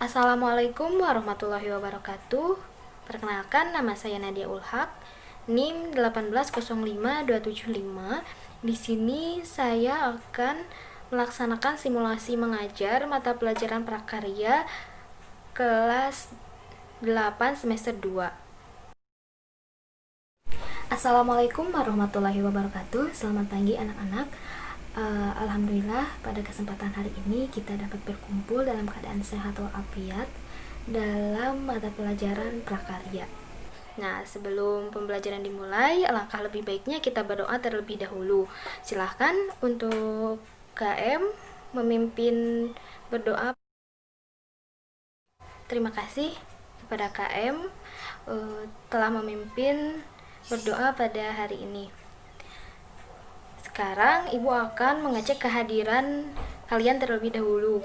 Assalamualaikum warahmatullahi wabarakatuh. Perkenalkan, nama saya Nadia Ulhaq, NIM 1805275. Di sini saya akan melaksanakan simulasi mengajar mata pelajaran prakarya kelas 8 semester 2. Assalamualaikum warahmatullahi wabarakatuh. Selamat pagi anak-anak. Alhamdulillah pada kesempatan hari ini kita dapat berkumpul dalam keadaan sehat walafiat dalam mata pelajaran prakarya. Nah, sebelum pembelajaran dimulai, alangkah lebih baiknya kita berdoa terlebih dahulu. Silahkan untuk KM memimpin berdoa. Terima kasih kepada KM telah memimpin berdoa pada hari ini. Sekarang Ibu akan mengecek kehadiran kalian terlebih dahulu.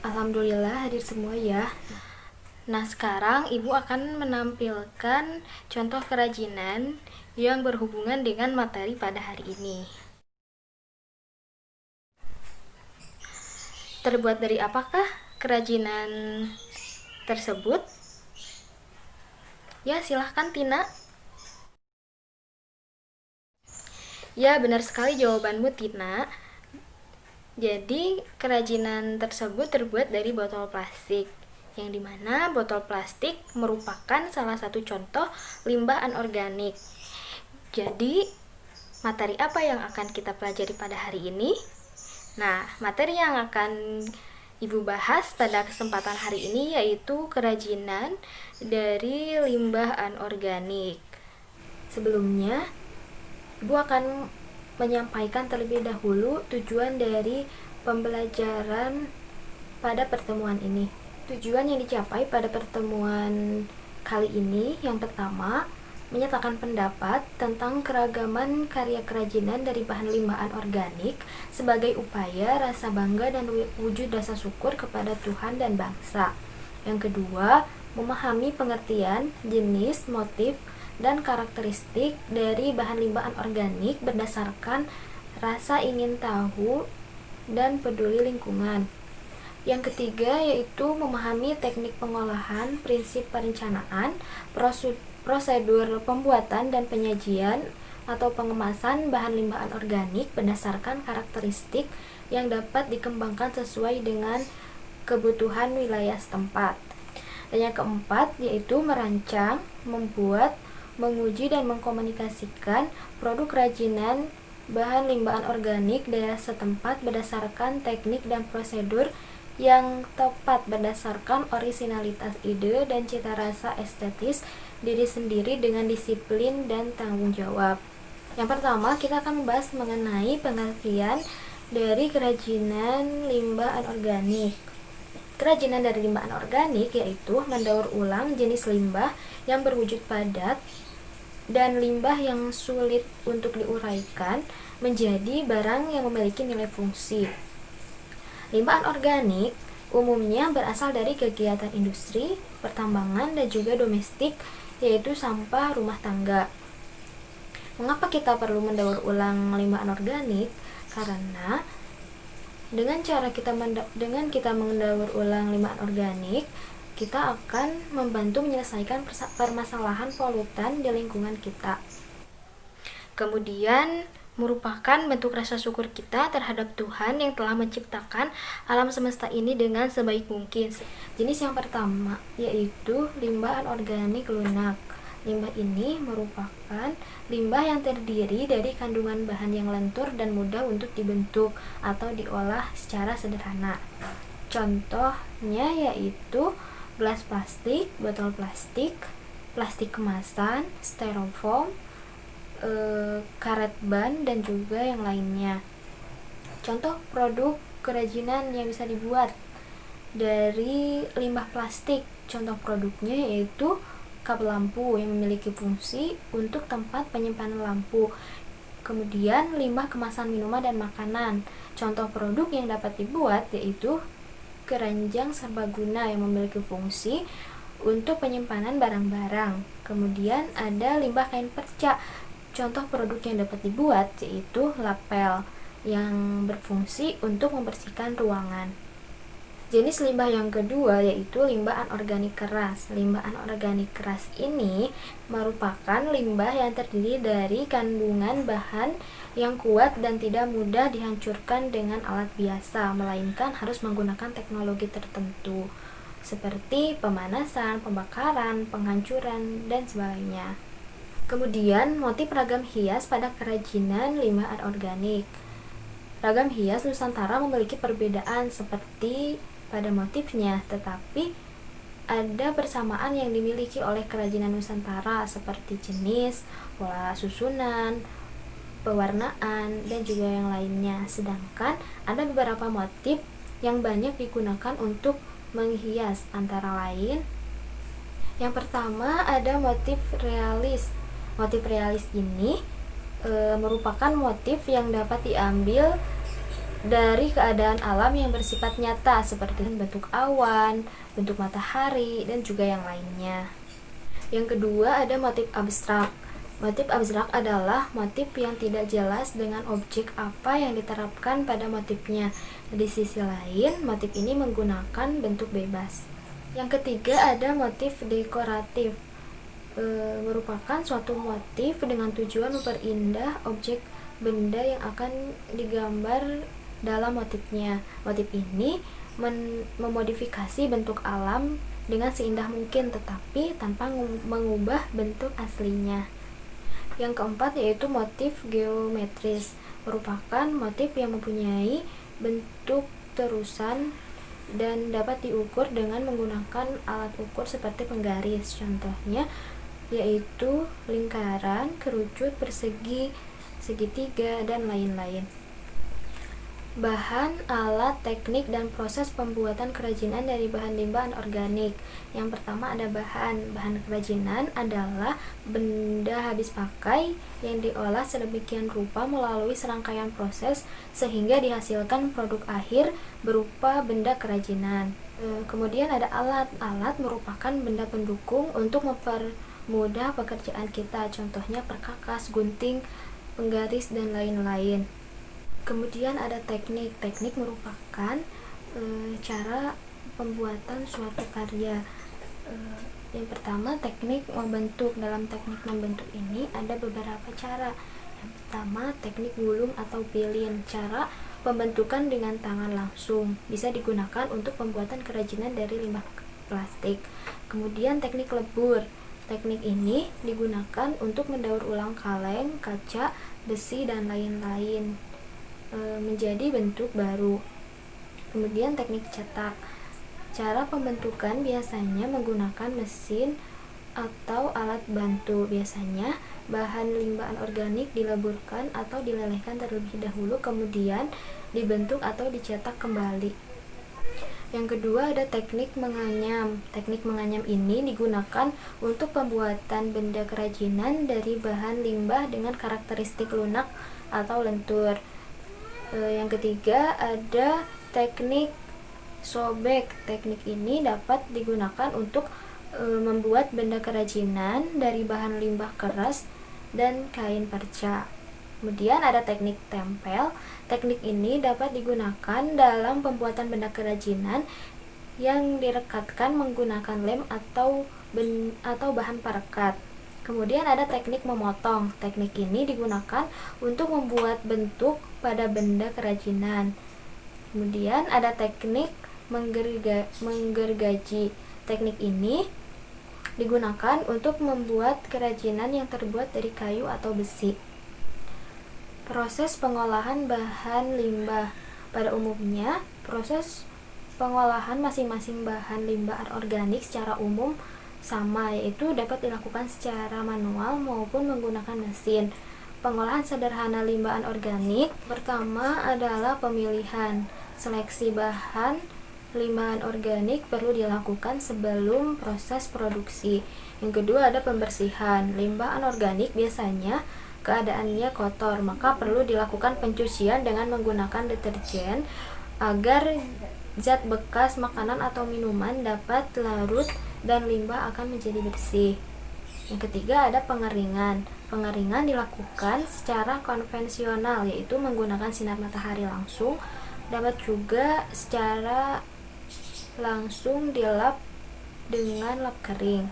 Alhamdulillah hadir semua ya. Nah, sekarang Ibu akan menampilkan contoh kerajinan yang berhubungan dengan materi pada hari ini. Terbuat dari apakah kerajinan tersebut? Ya, silahkan Tina. Ya, benar sekali jawabanmu, Tina. Jadi, kerajinan tersebut terbuat dari botol plastik, yang dimana botol plastik merupakan salah satu contoh limbah anorganik. Jadi, materi apa yang akan kita pelajari pada hari ini? Nah, materi yang akan Ibu bahas pada kesempatan hari ini yaitu kerajinan dari limbah anorganik. Sebelumnya, Ibu akan menyampaikan terlebih dahulu tujuan dari pembelajaran pada pertemuan ini. Tujuan yang dicapai pada pertemuan kali ini yang pertama, menyatakan pendapat tentang keragaman karya kerajinan dari bahan limbah anorganik sebagai upaya rasa bangga dan wujud rasa syukur kepada Tuhan dan bangsa. Yang kedua, memahami pengertian, jenis, motif, dan karakteristik dari bahan limbah anorganik berdasarkan rasa ingin tahu dan peduli lingkungan. Yang ketiga yaitu memahami teknik pengolahan, prinsip perencanaan, prosedur pembuatan dan penyajian atau pengemasan bahan limbah anorganik berdasarkan karakteristik yang dapat dikembangkan sesuai dengan kebutuhan wilayah setempat. Dan yang keempat yaitu merancang, membuat, menguji dan mengkomunikasikan produk kerajinan bahan limbah anorganik daerah setempat berdasarkan teknik dan prosedur yang tepat berdasarkan orisinalitas ide dan cita rasa estetis diri sendiri dengan disiplin dan tanggung jawab. Yang pertama, kita akan membahas mengenai pengertian dari kerajinan limbah anorganik. Kerajinan dari limbah anorganik yaitu mendaur ulang jenis limbah yang berwujud padat dan limbah yang sulit untuk diuraikan menjadi barang yang memiliki nilai fungsi. Limbah anorganik umumnya berasal dari kegiatan industri, pertambangan, dan juga domestik, yaitu sampah rumah tangga. Mengapa kita perlu mendaur ulang limbah anorganik? Karena dengan kita mendaur ulang limbah anorganik, kita akan membantu menyelesaikan permasalahan polutan di lingkungan kita. Kemudian, merupakan bentuk rasa syukur kita terhadap Tuhan yang telah menciptakan alam semesta ini dengan sebaik mungkin. Jenis yang pertama yaitu limbah anorganik lunak. Limbah ini merupakan limbah yang terdiri dari kandungan bahan yang lentur dan mudah untuk dibentuk atau diolah secara sederhana. Contohnya yaitu gelas plastik, botol plastik, plastik kemasan, styrofoam, karet ban, dan juga yang lainnya. Contoh produk kerajinan yang bisa dibuat dari limbah plastik. Contoh produknya yaitu kap lampu yang memiliki fungsi untuk tempat penyimpanan lampu. Kemudian limbah kemasan minuman dan makanan. Contoh produk yang dapat dibuat yaitu keranjang serbaguna yang memiliki fungsi untuk penyimpanan barang-barang. Kemudian ada limbah kain perca. Contoh produk yang dapat dibuat yaitu lapel yang berfungsi untuk membersihkan ruangan. Jenis limbah yang kedua yaitu limbah anorganik keras. Limbah anorganik keras ini merupakan limbah yang terdiri dari kandungan bahan yang kuat dan tidak mudah dihancurkan dengan alat biasa, melainkan harus menggunakan teknologi tertentu seperti pemanasan, pembakaran, penghancuran, dan sebagainya. Kemudian, motif ragam hias pada kerajinan limbah anorganik. Ragam hias Nusantara memiliki perbedaan seperti pada motifnya, tetapi ada persamaan yang dimiliki oleh kerajinan Nusantara seperti jenis, pola susunan, pewarnaan, dan juga yang lainnya. Sedangkan ada beberapa motif yang banyak digunakan untuk menghias, antara lain yang pertama ada motif realis. Motif realis ini merupakan motif yang dapat diambil dari keadaan alam yang bersifat nyata seperti bentuk awan, bentuk matahari, dan juga yang lainnya. Yang kedua ada motif abstrak. Motif abstrak adalah motif yang tidak jelas dengan objek apa yang diterapkan pada motifnya. Di sisi lain, motif ini menggunakan bentuk bebas. Yang ketiga ada motif dekoratif. Merupakan suatu motif dengan tujuan memperindah objek benda yang akan digambar dalam motifnya. Motif ini memodifikasi bentuk alam dengan seindah mungkin tetapi tanpa mengubah bentuk aslinya. Yang keempat yaitu motif geometris, merupakan motif yang mempunyai bentuk terusan dan dapat diukur dengan menggunakan alat ukur seperti penggaris. Contohnya yaitu lingkaran, kerucut, persegi, segitiga, dan lain-lain. Bahan, alat, teknik, dan proses pembuatan kerajinan dari bahan limbah anorganik. Yang pertama ada bahan. Bahan kerajinan adalah benda habis pakai yang diolah sedemikian rupa melalui serangkaian proses sehingga dihasilkan produk akhir berupa benda kerajinan. Kemudian ada alat. Alat merupakan benda pendukung untuk mempermudah pekerjaan kita. Contohnya perkakas, gunting, penggaris, dan lain-lain. Kemudian ada teknik. Teknik merupakan cara pembuatan suatu karya. Yang pertama teknik membentuk. Dalam teknik membentuk ini ada beberapa cara. Yang pertama teknik gulung atau pilin. Cara pembentukan dengan tangan langsung bisa digunakan untuk pembuatan kerajinan dari limbah plastik. Kemudian teknik lebur. Teknik ini digunakan untuk mendaur ulang kaleng, kaca, besi, dan lain-lain menjadi bentuk baru. Kemudian teknik cetak. Cara pembentukan biasanya menggunakan mesin atau alat bantu. Biasanya bahan limbah anorganik dileburkan atau dilelehkan terlebih dahulu kemudian dibentuk atau dicetak kembali. Yang kedua ada teknik menganyam. Teknik menganyam ini digunakan untuk pembuatan benda kerajinan dari bahan limbah dengan karakteristik lunak atau lentur. Yang ketiga ada teknik sobek. Teknik ini dapat digunakan untuk membuat benda kerajinan dari bahan limbah keras dan kain perca. Kemudian ada teknik tempel. Teknik ini dapat digunakan dalam pembuatan benda kerajinan yang direkatkan menggunakan lem atau bahan perekat. Kemudian ada teknik memotong. Teknik ini digunakan untuk membuat bentuk pada benda kerajinan. Kemudian ada teknik menggergaji. Teknik ini digunakan untuk membuat kerajinan yang terbuat dari kayu atau besi. Proses pengolahan bahan limbah. Pada umumnya, proses pengolahan masing-masing bahan limbah anorganik secara umum sama, yaitu dapat dilakukan secara manual maupun menggunakan mesin. Pengolahan sederhana limbah anorganik pertama adalah pemilihan. Seleksi bahan limbah anorganik perlu dilakukan sebelum proses produksi. Yang kedua ada pembersihan. Limbah anorganik biasanya keadaannya kotor, maka perlu dilakukan pencucian dengan menggunakan deterjen agar zat bekas makanan atau minuman dapat larut dan limbah akan menjadi bersih. Yang ketiga ada pengeringan. Pengeringan dilakukan secara konvensional, yaitu menggunakan sinar matahari langsung. Dapat juga secara langsung dilap dengan lap kering.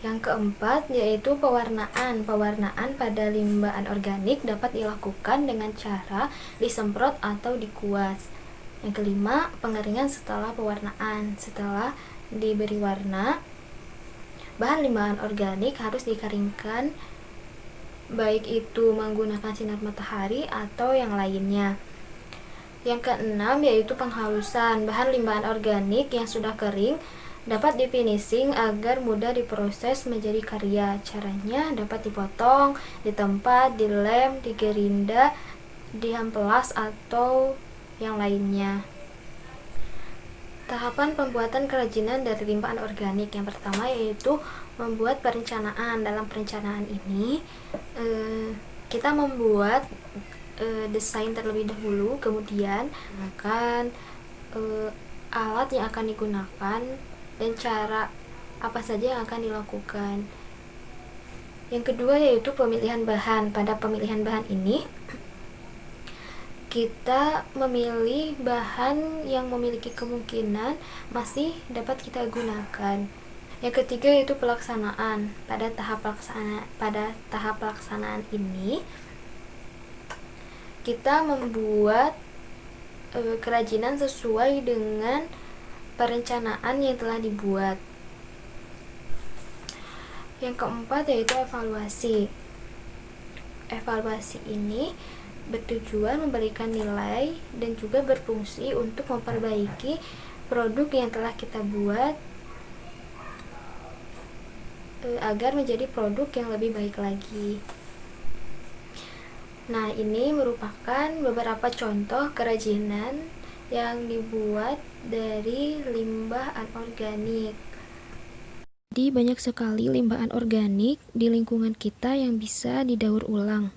Yang keempat yaitu pewarnaan. Pewarnaan pada limbah anorganik dapat dilakukan dengan cara disemprot atau dikuas. Yang kelima, pengeringan setelah pewarnaan. Setelah diberi warna, bahan limbah anorganik harus dikeringkan, baik itu menggunakan sinar matahari atau yang lainnya. Yang keenam yaitu penghalusan. Bahan limbah anorganik yang sudah kering dapat difinishing agar mudah diproses menjadi karya. Caranya dapat dipotong, ditempat, dilem, digerinda, diamplas atau yang lainnya. Tahapan pembuatan kerajinan dari limbah anorganik. Yang pertama yaitu membuat perencanaan. Dalam perencanaan ini kita membuat desain terlebih dahulu, kemudian akan alat yang akan digunakan dan cara apa saja yang akan dilakukan. Yang kedua yaitu pemilihan bahan. Pada pemilihan bahan ini kita memilih bahan yang memiliki kemungkinan masih dapat kita gunakan. Yang ketiga yaitu pelaksanaan. Pada tahap pelaksanaan ini kita membuat kerajinan sesuai dengan perencanaan yang telah dibuat. Yang keempat yaitu evaluasi. Evaluasi ini bertujuan memberikan nilai dan juga berfungsi untuk memperbaiki produk yang telah kita buat agar menjadi produk yang lebih baik lagi. Nah, ini merupakan beberapa contoh kerajinan yang dibuat dari limbah anorganik. Jadi banyak sekali limbah anorganik di lingkungan kita yang bisa didaur ulang.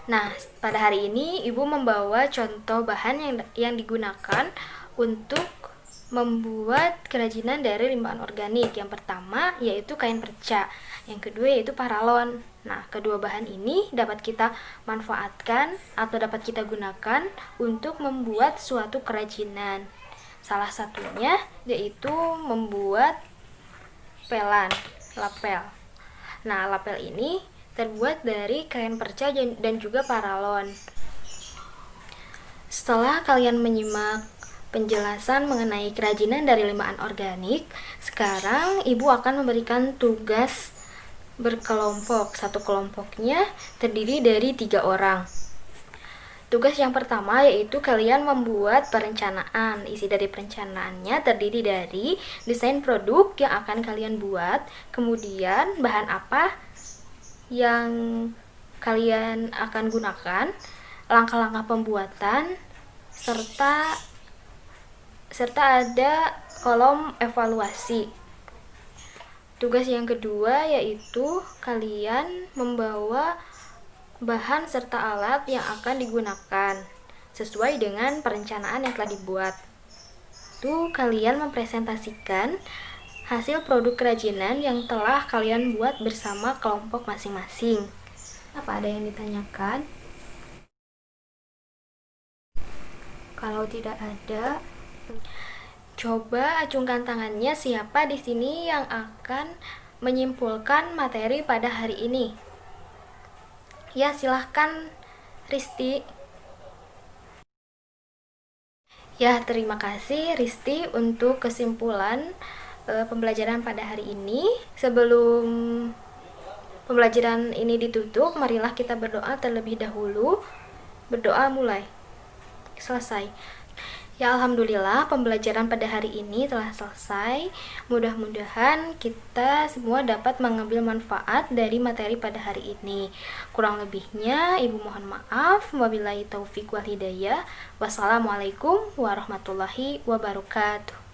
Nah, pada hari ini Ibu membawa contoh bahan yang digunakan untuk membuat kerajinan dari limbah anorganik. Yang pertama yaitu kain perca, yang kedua yaitu paralon. Nah, kedua bahan ini dapat kita manfaatkan atau dapat kita gunakan untuk membuat suatu kerajinan. Salah satunya yaitu membuat pelan, lapel. Nah, lapel ini terbuat dari kain perca dan juga paralon. Setelah kalian menyimak penjelasan mengenai kerajinan dari limbah anorganik, sekarang Ibu akan memberikan tugas berkelompok. Satu kelompoknya terdiri dari 3 orang. Tugas yang pertama yaitu kalian membuat perencanaan. Isi dari perencanaannya terdiri dari desain produk yang akan kalian buat, kemudian bahan apa yang kalian akan gunakan, langkah-langkah pembuatan, serta ada kolom evaluasi. Tugas yang kedua yaitu kalian membawa bahan serta alat yang akan digunakan sesuai dengan perencanaan yang telah dibuat. Itu kalian mempresentasikan hasil produk kerajinan yang telah kalian buat bersama kelompok masing-masing. Apa ada yang ditanyakan? Kalau tidak ada, coba acungkan tangannya siapa di sini yang akan menyimpulkan materi pada hari ini. Ya, silahkan Risti. Ya, terima kasih Risti untuk kesimpulan pembelajaran pada hari ini. Sebelum pembelajaran ini ditutup, marilah kita berdoa terlebih dahulu. Berdoa mulai. Selesai. Ya, alhamdulillah pembelajaran pada hari ini telah selesai. Mudah-mudahan kita semua dapat mengambil manfaat dari materi pada hari ini. Kurang lebihnya Ibu mohon maaf. Wabillahi taufiq wal hidayah. Wassalamualaikum warahmatullahi wabarakatuh.